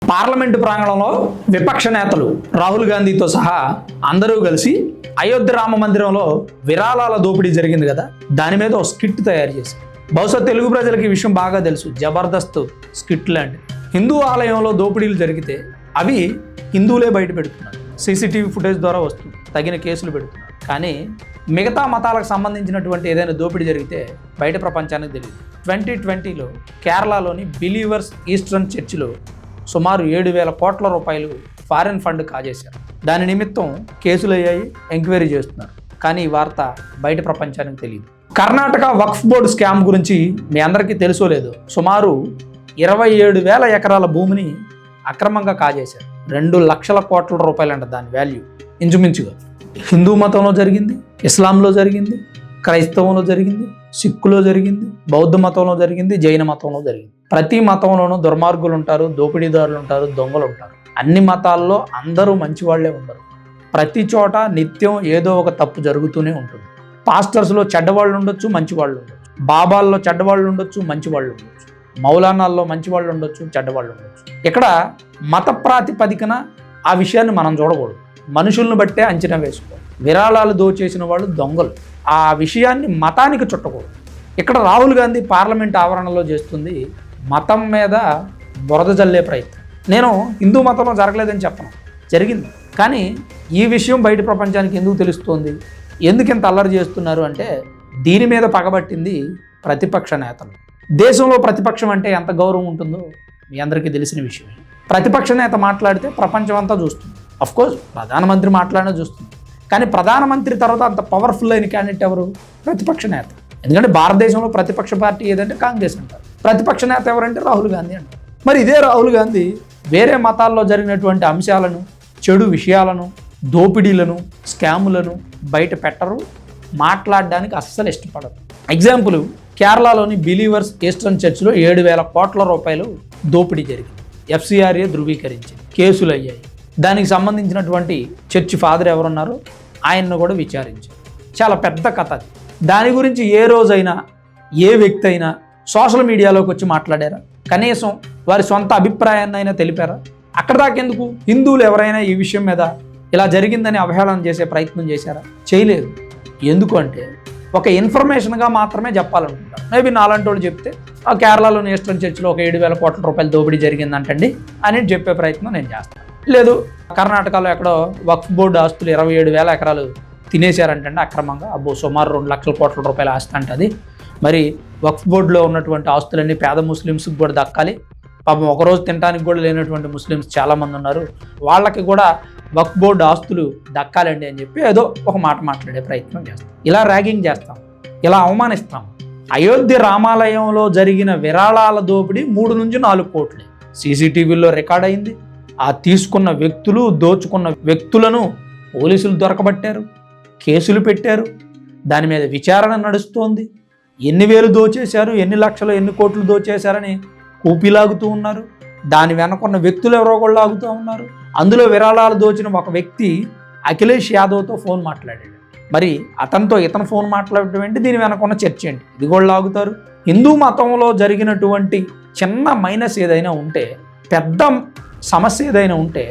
Parliament ప్రాంగణంలో విపక్ష నేతలు రాహుల్ గాంధీతో సహా అందరూ కలిసి అయోధ్య రామ మందిరంలో విరాళాల దోపిడీ జరిగింది కదా, దాని మీద ఒక స్కిట్ తయారు చేశారు. బహుశా తెలుగు ప్రజలకు ఈ విషయం బాగా తెలుసు. జబర్దస్త్ స్కిట్ లాంటి హిందూ ఆలయంలో దోపిడీలు జరిగితే అవి హిందువులే బయట పెడుతున్నారు. సీసీటీవీ ఫుటేజ్ ద్వారా వస్తుంది, తగిన కేసులు పెడుతున్నారు. కానీ మిగతా మతాలకు సంబంధించినటువంటి ఏదైనా దోపిడీ జరిగితే బయట ప్రపంచానికి తెలియదు. 2020లో కేరళలోని బిలీవర్స్ ఈస్టర్న్ చర్చిలో సుమారు 7,000 కోట్ల రూపాయలు ఫారిన్ ఫండ్ కాజేశారు. దాని నిమిత్తం కేసులు అయ్యాయి, ఎంక్వైరీ చేస్తున్నారు. కానీ ఈ వార్త బయట ప్రపంచానికి తెలియదు. కర్ణాటక వక్ఫ్ బోర్డు స్కామ్ గురించి మీ అందరికీ తెలుసో లేదో, సుమారు 27,000 ఎకరాల భూమిని అక్రమంగా కాజేశారు. 2 లక్షల కోట్ల రూపాయలంట దాని వాల్యూ ఇంచుమించుగా. హిందూ మతంలో జరిగింది, ఇస్లాంలో జరిగింది, క్రైస్తవంలో జరిగింది, సిక్కులో జరిగింది, బౌద్ధ మతంలో జరిగింది, జైన మతంలో జరిగింది. ప్రతి మతంలోనూ దుర్మార్గులు ఉంటారు, దోపిడీదారులు ఉంటారు, దొంగలు ఉంటారు. అన్ని మతాల్లో అందరూ మంచి వాళ్లే ఉండరు. ప్రతి చోట నిత్యం ఏదో ఒక తప్పు జరుగుతూనే ఉంటుంది. పాస్టర్స్లో చెడ్డవాళ్ళు ఉండొచ్చు, మంచి వాళ్ళు ఉండొచ్చు. బాబాల్లో చెడ్డవాళ్ళు ఉండొచ్చు, మంచి వాళ్ళు ఉండొచ్చు. మౌలానాల్లో మంచి వాళ్ళు ఉండొచ్చు, చెడ్డవాళ్ళు ఉండొచ్చు. ఇక్కడ మత ప్రాతిపదికన ఆ విషయాన్ని మనం చూడకూడదు. మనుషులను బట్టే అంచనా వేసుకోవాలి. విరాళాలు దోచేసిన వాళ్ళు దొంగలు. ఆ విషయాన్ని మతానికి చుట్టకూడదు. ఇక్కడ రాహుల్ గాంధీ పార్లమెంట్ ఆవరణలో చేస్తుంది మతం మీద బురద జల్లే ప్రయత్నం. నేను హిందూ మతంలో జరగలేదని చెప్పను, జరిగింది. కానీ ఈ విషయం బయట ప్రపంచానికి ఎందుకు తెలుస్తోంది, ఎందుకు ఇంత అల్లరి చేస్తున్నారు అంటే దీని మీద పగబట్టింది ప్రతిపక్ష నేతలు. దేశంలో ప్రతిపక్షం అంటే ఎంత గౌరవం ఉంటుందో మీ అందరికీ తెలిసిన విషయమే. ప్రతిపక్ష నేత మాట్లాడితే ప్రపంచం అంతా చూస్తుంది. అఫ్కోర్స్ ప్రధానమంత్రి మాట్లాడినా చూస్తుంది. కానీ ప్రధానమంత్రి తర్వాత అంత పవర్ఫుల్ అయిన క్యాండిడేట్ ఎవరు? ప్రతిపక్ష నేత. ఎందుకంటే భారతదేశంలో ప్రతిపక్ష పార్టీ ఏదంటే కాంగ్రెస్ అంటారు. ప్రతిపక్ష నేత ఎవరంటే రాహుల్ గాంధీ అంటారు. మరి ఇదే రాహుల్ గాంధీ వేరే మతాల్లో జరిగినటువంటి అంశాలను, చెడు విషయాలను, దోపిడీలను, స్కాములను బయట పెట్టరు, మాట్లాడడానికి అస్సలు ఇష్టపడరు. ఎగ్జాంపుల్, కేరళలోని బిలీవర్స్ ఈస్టర్న్ చర్చిలో 7,000 కోట్ల రూపాయలు దోపిడీ జరిగింది. FCRA ధృవీకరించింది, కేసులు అయ్యాయి. దానికి సంబంధించినటువంటి చర్చి ఫాదర్ ఎవరున్నారో ఆయన్ను కూడా విచారించారు. చాలా పెద్ద కథ అది. దాని గురించి ఏ రోజైనా ఏ వ్యక్తి అయినా సోషల్ మీడియాలోకి వచ్చి మాట్లాడారా? కనీసం వారి సొంత అభిప్రాయాన్ని అయినా తెలిపారా? అక్కడ దాకెందుకు, హిందువులు ఎవరైనా ఈ విషయం మీద ఇలా జరిగిందని అవహేళన చేసే ప్రయత్నం చేశారా? చేయలేదు. ఎందుకు అంటే ఒక ఇన్ఫర్మేషన్గా మాత్రమే చెప్పాలనుకుంటారు. మేబీ నాలాంటి వాళ్ళు చెప్తే ఆ కేరళలోని ఈస్టర్న్ చర్చిలో ఒక 7,000 కోట్ల రూపాయలు దోపిడీ జరిగిందంటండి అని చెప్పే ప్రయత్నం నేను చేస్తాను. లేదు, కర్ణాటకలో ఎక్కడో వక్ఫ్ బోర్డు ఆస్తులు 27,000 ఎకరాలు తినేశారంటండి అక్రమంగా. అబ్బో, సుమారు 2 లక్షల కోట్ల రూపాయల ఆస్తి అంటది. మరి వక్ఫ్ బోర్డులో ఉన్నటువంటి ఆస్తులన్నీ పేద ముస్లిమ్స్కి కూడా దక్కాలి. పాపం ఒకరోజు తినడానికి కూడా లేనటువంటి ముస్లిమ్స్ చాలామంది ఉన్నారు, వాళ్ళకి కూడా వక్ఫ్ బోర్డు ఆస్తులు దక్కాలండి అని చెప్పి ఏదో ఒక మాట మాట్లాడే ప్రయత్నం చేస్తాం. ఇలా ర్యాగింగ్ చేస్తాం, ఇలా అవమానిస్తాం. అయోధ్య రామాలయంలో జరిగిన విరాళాల దోపిడీ 3 నుంచి 4 కోట్లే సీసీటీవీలో రికార్డ్ అయింది. ఆ తీసుకున్న వ్యక్తులు, దోచుకున్న వ్యక్తులను పోలీసులు దొరకబట్టారు, కేసులు పెట్టారు. దాని మీద విచారణ నడుస్తోంది. ఎన్ని వేలు దోచేశారు, ఎన్ని లక్షలు, ఎన్ని కోట్లు దోచేశారని కూపిలాగుతూ ఉన్నారు. దాని వెనకున్న వ్యక్తులు ఎవరో కూడా లాగుతూ ఉన్నారు. అందులో విరాళాలు దోచిన ఒక వ్యక్తి అఖిలేష్ యాదవ్తో ఫోన్ మాట్లాడాడు. మరి అతనితో ఇతను ఫోన్ మాట్లాడటం ఏంటి, దీని వెనకున్న చర్చ ఏంటి, ఇది కూడా లాగుతారు. హిందూ మతంలో జరిగినటువంటి చిన్న మైనస్ ఏదైనా ఉంటే, పెద్ద సమస్య ఏదైనా ఉంటే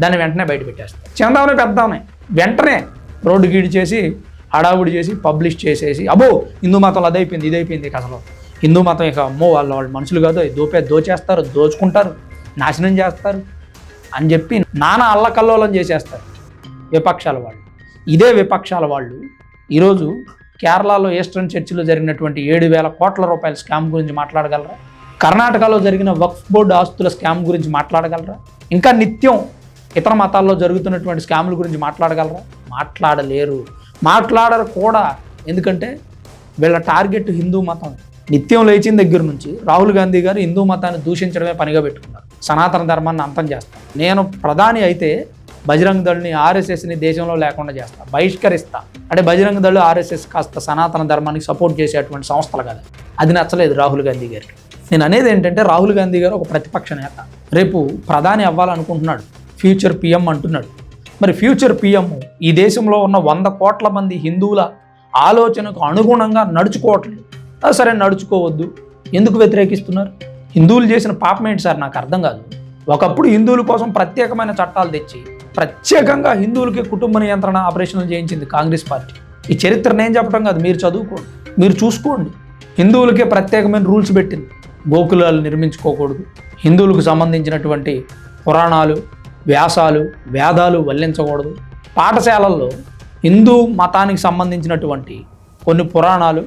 దాన్ని వెంటనే బయట పెట్టేస్తారు. చిన్నదామనే పెద్దామనే వెంటనే రోడ్డు గీడి చేసి, హడావుడి చేసి, పబ్లిష్ చేసేసి, అబ్బో హిందూ మతంలో అదైపోయింది, ఇదైపోయింది, అసలు హిందూ మతం ఇక అమ్మో వాళ్ళు మనుషులు కాదు, దోచేస్తారు, దోచుకుంటారు, నాశనం చేస్తారు అని చెప్పి నానా అల్లకల్లోలం చేసేస్తారు విపక్షాల వాళ్ళు. ఇదే విపక్షాల వాళ్ళు ఈరోజు కేరళలో ఈస్టర్న్ చర్చిలో జరిగినటువంటి 7,000 కోట్ల రూపాయల స్కామ్ గురించి మాట్లాడగలరా? కర్ణాటకలో జరిగిన వక్ఫ్ బోర్డు ఆస్తుల స్కామ్ గురించి మాట్లాడగలరా? ఇంకా నిత్యం ఇతర మతాల్లో జరుగుతున్నటువంటి స్కాముల గురించి మాట్లాడగలరా? మాట్లాడలేరు, మాట్లాడరు కూడా. ఎందుకంటే వీళ్ళ టార్గెట్ హిందూ మతం. నిత్యం లేచిన దగ్గర నుంచి రాహుల్ గాంధీ గారు హిందూ మతాన్ని దూషించడమే పనిగా పెట్టుకున్నారు. సనాతన ధర్మాన్ని అంతం చేస్తారు. నేను ప్రధాని అయితే బజరంగ్ దళ్ని, RSSని దేశంలో లేకుండా చేస్తా, బహిష్కరిస్తా. అంటే బజరంగ్ దళ్, RSS కాస్త సనాతన ధర్మానికి సపోర్ట్ చేసేటువంటి సంస్థలు కదా. అది నచ్చలేదు రాహుల్ గాంధీ గారికి. నేను అనేది ఏంటంటే రాహుల్ గాంధీ గారు ఒక ప్రతిపక్ష నేత, రేపు ప్రధాని అవ్వాలనుకుంటున్నాడు, ఫ్యూచర్ PM అంటున్నాడు. మరి ఫ్యూచర్ PM ఈ దేశంలో ఉన్న 100 కోట్ల మంది హిందువుల ఆలోచనకు అనుగుణంగా నడుచుకోవట్లేదు. సరే, నడుచుకోవద్దు, ఎందుకు వ్యతిరేకిస్తున్నారు? హిందువులు చేసిన పాపం ఏంటి సార్ నాకు అర్థం కాదు. ఒకప్పుడు హిందువుల కోసం ప్రత్యేకమైన చట్టాలు తెచ్చి ప్రత్యేకంగా హిందువులకి కుటుంబ నియంత్రణ ఆపరేషన్లు చేయించింది కాంగ్రెస్ పార్టీ. ఈ చరిత్ర నేను చెప్పడం కాదు, మీరు చదువుకోండి, మీరు చూసుకోండి. హిందువులకే ప్రత్యేకమైన రూల్స్ పెట్టింది. గోకులాలు నిర్మించుకోకూడదు, హిందువులకు సంబంధించినటువంటి పురాణాలు, వ్యాసాలు, వేదాలు వల్లించకూడదు. పాఠశాలల్లో హిందూ మతానికి సంబంధించినటువంటి కొన్ని పురాణాలు,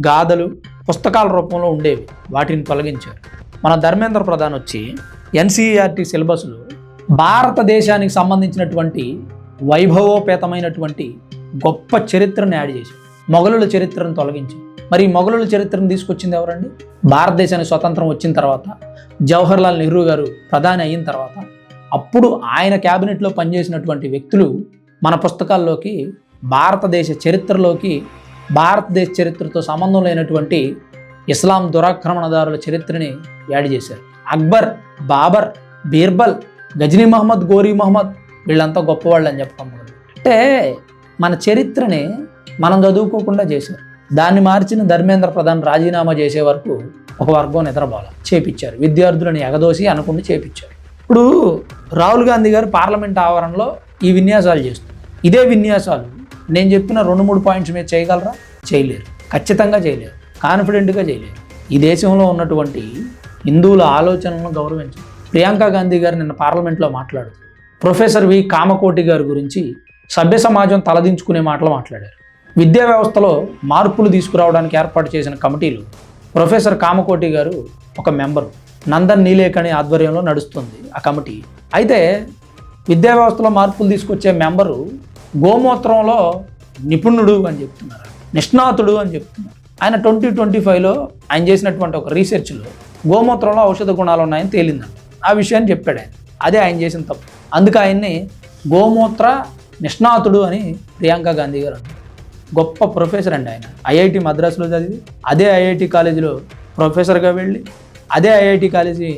గాథలు పుస్తకాల రూపంలో ఉండేవి, వాటిని తొలగించారు. మన ధర్మేంద్ర ప్రధాన్ వచ్చి ఎన్సీఈఆర్టీ సిలబస్లో భారతదేశానికి సంబంధించినటువంటి వైభవోపేతమైనటువంటి గొప్ప చరిత్రను యాడ్ చేశారు. మొఘలుల చరిత్రను తొలగించారు. మరి ఈ మొఘలుల చరిత్రను తీసుకొచ్చింది ఎవరండి? భారతదేశానికి స్వతంత్రం వచ్చిన తర్వాత జవహర్లాల్ నెహ్రూ గారు ప్రధాని అయిన తర్వాత అప్పుడు ఆయన క్యాబినెట్లో పనిచేసినటువంటి వ్యక్తులు మన పుస్తకాల్లోకి, భారతదేశ చరిత్రలోకి, భారతదేశ చరిత్రతో సంబంధం లేనటువంటి ఇస్లాం దురాక్రమణదారుల చరిత్రని యాడ్ చేశారు. అక్బర్, బాబర్, బీర్బల్, గజనీ మహమ్మద్, గోరీ మహమ్మద్ వీళ్ళంతా గొప్పవాళ్ళు అని చెప్పడం అంటే మన చరిత్రని మనం చదువుకోకుండా చేశారు. దాన్ని మార్చిన ధర్మేంద్ర ప్రధాన్ రాజీనామా చేసే వరకు ఒక వర్గం నిద్రపోల చేపించారు. విద్యార్థులను ఎగదోసి అనుకుంటూ చేపించారు. ఇప్పుడు రాహుల్ గాంధీ గారు పార్లమెంట్ ఆవరణలో ఈ విన్యాసాలు చేస్తారు. ఇదే విన్యాసాలు నేను చెప్పిన 2-3 పాయింట్స్ మీద చేయగలరా? చేయలేరు, ఖచ్చితంగా చేయలేరు, కాన్ఫిడెంట్గా చేయలేరు. ఈ దేశంలో ఉన్నటువంటి హిందువుల ఆలోచనలను గౌరవించారు. ప్రియాంక గాంధీ గారు నిన్న పార్లమెంట్లో మాట్లాడుతూ ప్రొఫెసర్ వి కామకోటి గారి గురించి సభ్య సమాజం తలదించుకునే మాటలు మాట్లాడారు. విద్యా వ్యవస్థలో మార్పులు తీసుకురావడానికి ఏర్పాటు చేసిన కమిటీలో ప్రొఫెసర్ కామకోటి గారు ఒక మెంబరు. నందన్ నీలేకణి ఆధ్వర్యంలో నడుస్తుంది ఆ కమిటీ. అయితే విద్యా వ్యవస్థలో మార్పులు తీసుకొచ్చే మెంబరు గోమూత్రంలో నిపుణుడు అని చెప్తున్నారు, నిష్ణాతుడు అని చెప్తున్నారు. ఆయన 2025లో ఆయన చేసినటువంటి ఒక రీసెర్చ్లో గోమూత్రంలో ఔషధ గుణాలు ఉన్నాయని తేలిందంట. ఆ విషయాన్ని చెప్పాడు ఆయన. అదే ఆయన చేసిన తప్పు. అందుకే ఆయన్ని గోమూత్ర నిష్ణాతుడు అని ప్రియాంక గాంధీ గారు అన్నారు. గొప్ప ప్రొఫెసర్ అండి ఆయన. ఐఐటి మద్రాసులో చదివి అదే ఐఐటి కాలేజీలో ప్రొఫెసర్గా వెళ్ళి అదే ఐఐటి కాలేజీ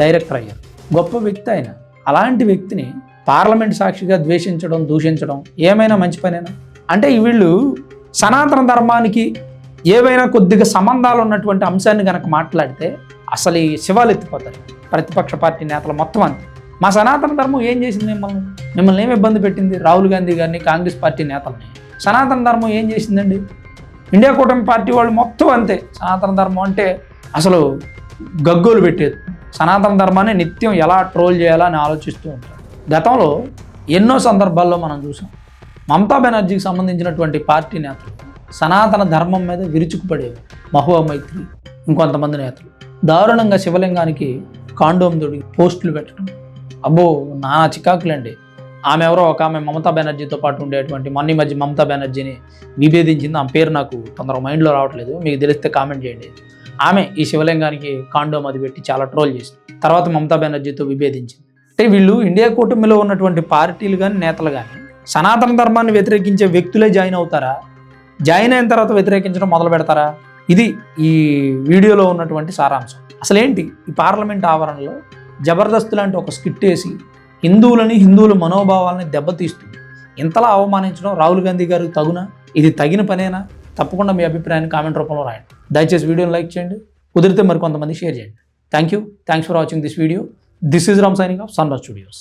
డైరెక్టర్ అయ్యారు. గొప్ప వ్యక్తి ఆయన. అలాంటి వ్యక్తిని పార్లమెంట్ సాక్షిగా ద్వేషించడం, దూషించడం ఏమైనా మంచి పనేనా? అంటే వీళ్ళు సనాతన ధర్మానికి ఏవైనా కొద్దిగా సంబంధాలు ఉన్నటువంటి అంశాన్ని కనుక మాట్లాడితే అసలు ఈ శివాలు ఎత్తిపోతారు. ప్రతిపక్ష పార్టీ నేతలు మొత్తం అంతే. మా సనాతన ధర్మం ఏం చేసింది? మిమ్మల్ని ఏమి ఇబ్బంది పెట్టింది? రాహుల్ గాంధీ గారిని, కాంగ్రెస్ పార్టీ నేతల్ని సనాతన ధర్మం ఏం చేసిందండి? ఇండియా కూటమి పార్టీ వాళ్ళు మొత్తం అంతే. సనాతన ధర్మం అంటే అసలు గగ్గోలు పెట్టేది. సనాతన ధర్మాన్ని నిత్యం ఎలా ట్రోల్ చేయాలా అని ఆలోచిస్తూ ఉంటారు. గతంలో ఎన్నో సందర్భాల్లో మనం చూసాం. మమతా బెనర్జీకి సంబంధించినటువంటి పార్టీ నేతలు సనాతన ధర్మం మీద విరుచుకుపడేవి. మహువా మైత్రి, ఇంకొంతమంది నేతలు దారుణంగా శివలింగానికి కాండోమ్ తోడి పోస్టులు పెట్టడం. అబ్బో నానా చికాకులండి. ఆమె ఎవరో ఒక ఆమె మమతా బెనర్జీతో పాటు ఉండేటువంటి మొన్న మధ్య మమతా బెనర్జీని విభేదించింది. ఆమె పేరు నాకు తొందరగా మైండ్లో రావట్లేదు, మీకు తెలిస్తే కామెంట్ చేయండి. ఆమె ఈ శివలింగానికి కాండోమ్ అది పెట్టి చాలా ట్రోల్ చేసింది. తర్వాత మమతా బెనర్జీతో విభేదించింది. అంటే వీళ్ళు ఇండియా కూటమిలో ఉన్నటువంటి పార్టీలు కానీ నేతలు కానీ సనాతన ధర్మాన్ని వ్యతిరేకించే వ్యక్తులే జాయిన్ అవుతారా? జాయిన్ అయిన తర్వాత వ్యతిరేకించడం మొదలు పెడతారా? ఇది ఈ వీడియోలో ఉన్నటువంటి సారాంశం. అసలేంటి ఈ పార్లమెంట్ ఆవరణలో జబర్దస్త్ లాంటి ఒక స్కిట్ వేసి హిందువుల మనోభావాలని దెబ్బతీస్తుంది. ఇంతలా అవమానించడం రాహుల్ గాంధీ గారికి తగునా? ఇది తగిన పనేనా? తప్పకుండా మీ అభిప్రాయాన్ని కామెంట్ రూపంలో రాయండి. దయచేసి వీడియోని లైక్ చేయండి, కుదిరితే మరి కొంతమంది షేర్ చేయండి. Thanks for watching this video. This is Ram signing off Sanraj studios.